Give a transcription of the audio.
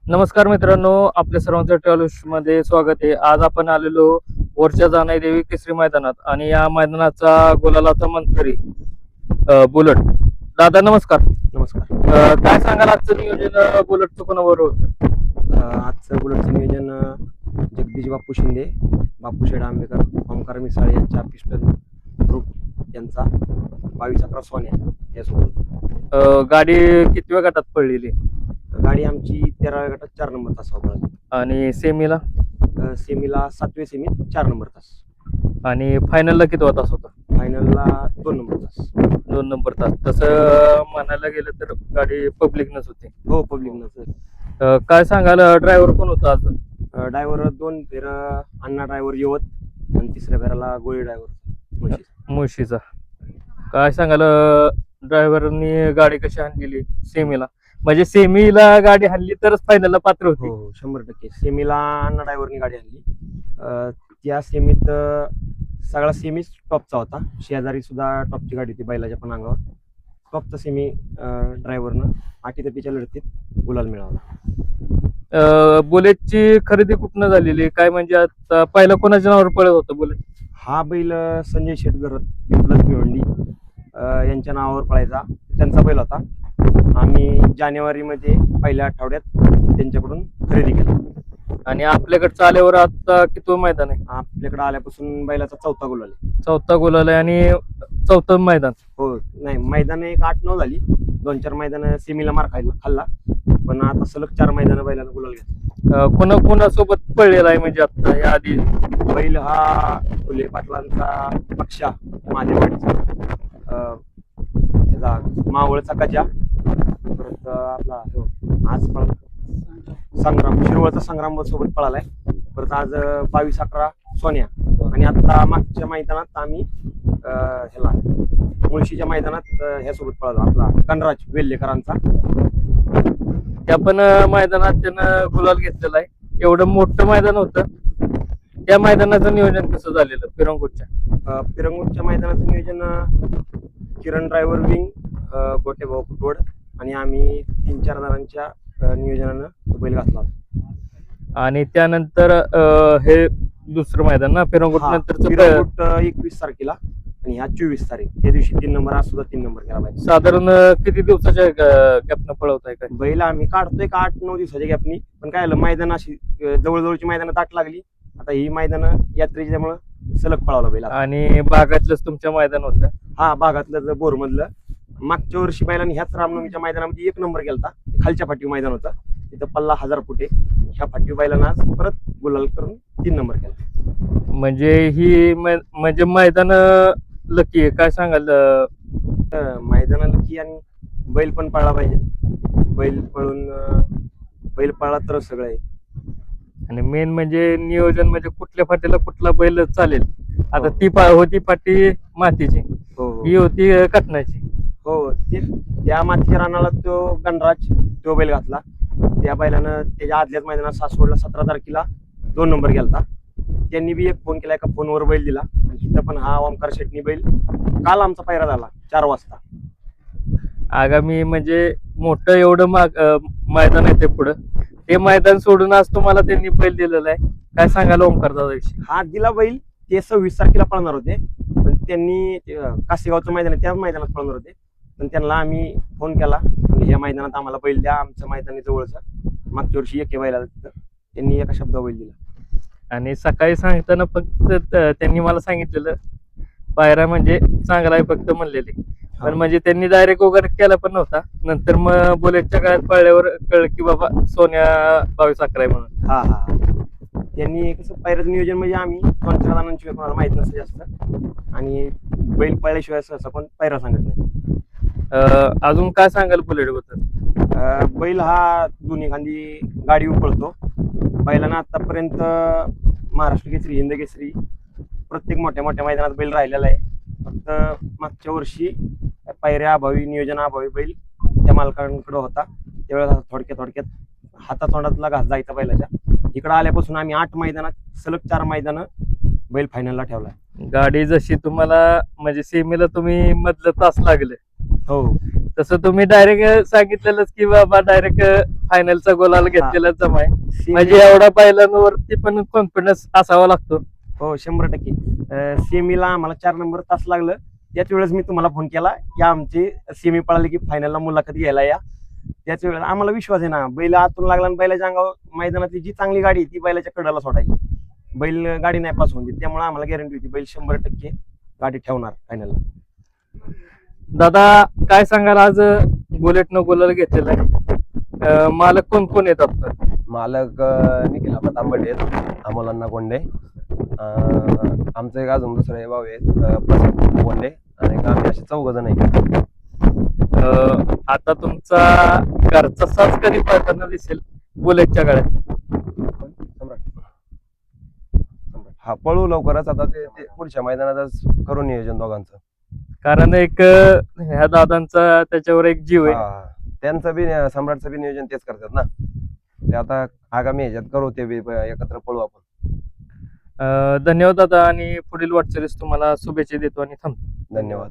नमस्कार मित्रांनो, आपल्या सर्वांचं ट्रॅव्हल्स मध्ये स्वागत आहे. आज आपण आलेलो वरच्या जानाई देवी केसरी मैदानात आणि या मैदानाचा गुलालाचा मंत्री बुलट दादा. नमस्कार. नमस्कार. काय सांगाल आजचं नियोजन बुलटचं कोणाबरोबर होतं? आजचं बुलेटचं नियोजन जगदीश बापू शिंदे, बापूशेठ आंबेकर, ओमकार मिसाळ यांच्या पिस्टन ग्रुप यांचा 22-11 सोन्या यासोबत. गाडी कितव्या गटात पडलेली गाडी आमची 13व्या गटात 4 नंबर तासावर पळाली. आणि सेमीला सेमीला 7व्या सेमीत 4 नंबर तास, आणि फायनलला कितवा तास होता? फायनलला 2 नंबर तास. 2 नंबर तास. तसं म्हणायला गेलं तर गाडी पब्लिकनच होती. हो, पब्लिक. काय सांगाल ड्रायव्हर कोण होता आज? ड्रायव्हर 2 फेर अण्णा ड्रायव्हर यवत आणि तिसऱ्या फेराला गोळी ड्रायव्हर मुळशीचा. काय सांगाल ड्रायव्हरनी गाडी कशी आणलेली सेमीला? म्हणजे सेमीला गाडी हल्ली तरच फायनलला पात्र होती. हो, 100%. सेमीला अण्णा ड्रायव्हरनी गाडी आणली. त्या सेमीत सगळा सेमीच टॉपचा होता. शेजारी सुद्धा टॉपची गाडी होती बैलाच्या पण अंगावर. टॉपचा सेमी ड्रायव्हरनं आटीतटीच्या लढतीत गुलाल मिळवला. बुलेटची खरेदी कुठनं झालेली काय? म्हणजे आता पहिला कोणाच्या नावावर पळत होतं बुलेट? हा बैल संजय शेटगर प्लस भिवंडी यांच्या नावावर पळायचा. त्यांचा बैल होता. आम्ही जानेवारीमध्ये पहिल्या आठवड्यात त्यांच्याकडून खरेदी केली. आणि आपल्याकडचं आल्यावर आता किती मैदान आहे? आपल्याकडे आल्यापासून बैलाचा 4था गुलाल आहे. 4था गुलाल आहे आणि 4थं मैदान. हो, नाही मैदान एक 8-9 झाली. 2-4 मैदान सेमीला मार खाल्ला, पण आता सलग 4 मैदान बैलानं गुलाल घेतला. कोणासोबत पळलेला आहे म्हणजे आता या आधी? बैल हा फुले पाटलांचा पक्षा, महादेवाडीचा मावळचा गजा, परत आपला आज संग्राम शिरवळचा संग्राम सोबत पळालाय. परत आज 22-11 सोन्या. आणि आता मागच्या मैदानात आम्ही ह्याला मुळशीच्या मैदानात ह्यासोबत पळालो, आपला कनराज वेल्लेकरांचा. त्या पण मैदानात त्यानं गुलाल घेतलेला आहे. एवढं मोठं मैदान होतं. त्या मैदानाचं नियोजन कसं झालेलं पिरंगुटच्या? पिरंगुटच्या मैदानाचं नियोजन किरण ड्रायव्हर विंग, गोटेभाऊ फुटवड आणि आम्ही 3-4 जणांच्या नियोजनानं तो बैल घातला. आणि त्यानंतर हे दुसरं मैदान ना पिरंगुट नंतरच 21 तारखेला आणि ह्या 24 तारीख, त्या दिवशी 3 नंबर, आज सुद्धा 3 नंबर केला पाहिजे. साधारण किती दिवसाच्या गॅपनं पळवताय काय? बैल आम्ही काढतोय का 8-9 दिवसाच्या गॅपनी, पण काय झालं मैदान अशी जवळजवळची मैदानं ताट लागली. आता ही मैदानं यात्रेच्यामुळे सलग पळावलं बैल. आणि बागातलंच तुमच्या मैदान होतं? हा, भागातलं बोरमधलं. मागच्या वर्षी बैलांनी ह्याच रामनवमीच्या मैदानामध्ये 1 नंबर केलता. खालच्या फाटीव मैदान होतं, तिथं पल्ला 1000 फुटे. ह्या फाटीव बैलांना आज परत गुलाल करून 3 नंबर केला. म्हणजे ही म्हणजे मैदान लकी आहे. काय सांगाल? मैदानाला की आणि बैल पण पळला पाहिजे. बैल पळला तर सगळं आहे. आणि मेन म्हणजे नियोजन म्हणजे कुठल्या फाटीला कुठला बैल चालेल. आता हो. ती होती फाटी मातीची, हो, ही होती कटनाची. हो. त्या मातीच्या रानाला तो गणराज तो बैल घातला. त्या बैलानं त्याच्या आदल्याच मैदानात सासवडला 17 तारखेला 2 नंबर केलता. त्यांनी बी एक फोन केला, एका फोनवर बैल दिला. आणि इथं पण हा ओमकार शेटणी बैल काल आमचा पायरा झाला 4 वाजता. आगामी म्हणजे मोठं एवढं मैदान आहे ते पुढं. ते मैदान सोडून आज तुम्हाला त्यांनी बैल दिलेला आहे. काय सांगाल ओमकार दादाविषयी? हा दिला बैल ते 26 तारखेला पळणार होते, पण त्यांनी कासेगावचं मैदान आहे त्या मैदानात पळणार होते. पण त्यांना आम्ही फोन केला, या मैदानात आम्हाला बैल द्या, आमचं मैदान जवळचं. मागच्या वर्षी एक बैलाला तिथं त्यांनी एका शब्दावर बैल दिला. आणि सकाळी सांगताना फक्त त्यांनी मला सांगितलेलं पायरा म्हणजे चांगला आहे फक्त म्हणलेले. पण म्हणजे त्यांनी डायरेक्ट वगैरे केला पण नव्हता. नंतर मग बुलेटच्या काळात पळल्यावर कळलं की बाबा सोन्या 22-11 आहे म्हणून. हा हा त्यांनी कसं पायऱ्याचं नियोजन म्हणजे आम्ही 2-4 जणांशिवाय कोणाला माहित नसतं जास्त, आणि बैल पळल्याशिवाय सहसा पण पायरा सांगत नाही. अजून काय सांगाल बुलेट बद्दल? बैल हा दोन्ही खांदी गाडी पळतो. बैलांना आतापर्यंत महाराष्ट्र केसरी, हिंद केसरी, प्रत्येक मोठ्या मोठ्या मैदानात बैल राहिलेला आहे. फक्त मागच्या वर्षी पायऱ्याअभावी, नियोजनाअभावी बैल त्या मालकांकडे होता. त्यावेळेस थोडक्यात हातातोंडातला घास जायचा बैलाच्या. इकडे आल्यापासून आम्ही 8 मैदानात सलग 4 मैदानं बैल फायनलला ठेवलाय. गाडी जशी तुम्हाला म्हणजे सेमीला तुम्ही मधलं तास लागले, हो, तसं तुम्ही डायरेक्ट सांगितलेलंच की बाबा डायरेक्ट फायनलचा गोलाला घेतलेलाच जमाय म्हणजे एवढ्या बैलांवरती पण कॉन्फिडन्स असावा लागतो. हो 100%. सेमीला आम्हाला 4 नंबर तास लागलं. त्याच वेळेस मी तुम्हाला फोन केला की आमची सेमी पळाली की फायनलला मुलाखत घ्यायला या. त्याच वेळेस आम्हाला विश्वास आहे ना, बैल आतून लागला आणि बैलाच्या अंगावर मैदानातली जी चांगली गाडी आहे, ती बैलाच्या कडाला सोडायची. बैल गाडी नाही पास होऊन देत. त्यामुळे आम्हाला गॅरंटी होती बैल 100% गाडी ठेवणार फायनलला. दादा काय सांगाल आज बुलेट न गोलाला घेतलेला आहे मालक कोण कोण येतात तर? मालक निखिल आबा तांबटे आहेत, अमोलांना कोंडे. आमचं एक अजून दुसरं हे भाऊ आहेत प्रसाद कोंडे आणि आम्ही असे 4 जण आहेत. आता तुमचा घरचा साज कधी पळताना दिसेल बुलेटच्या गाड्यात? हा पळू लवकरच आता ते पुढच्या मैदानातच करू नियोजन दोघांचं. कारण एक ह्या दादांचा त्याच्यावर एक जीव आहे. हा, त्यांचं बी सम्राटचं बी नियोजन तेच करतात ना. ते आता आगामी ह्याच्यात करू ते बी एकत्र पळू आपण. धन्यवाद दादा आणि पुढील वाटचालीस तुम्हाला शुभेच्छा देतो आणि थांबतो. धन्यवाद.